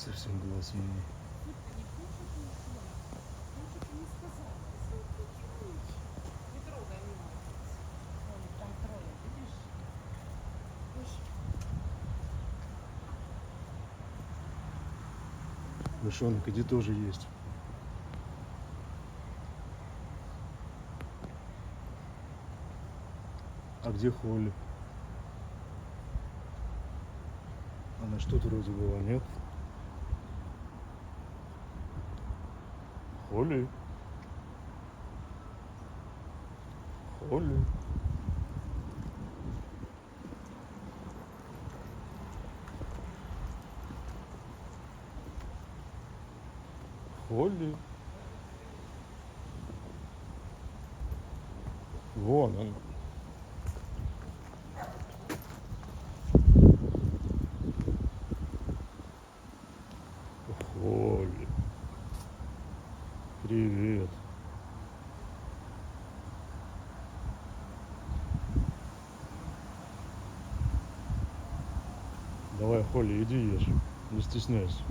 Совсем глаз ему. Мышонок, иди, тоже есть. А где Холли? Она что-то вроде была, нет? Холли? Холли? Холли? Вон он. Холли. Привет. Давай, Холли, иди ешь. Не стесняйся.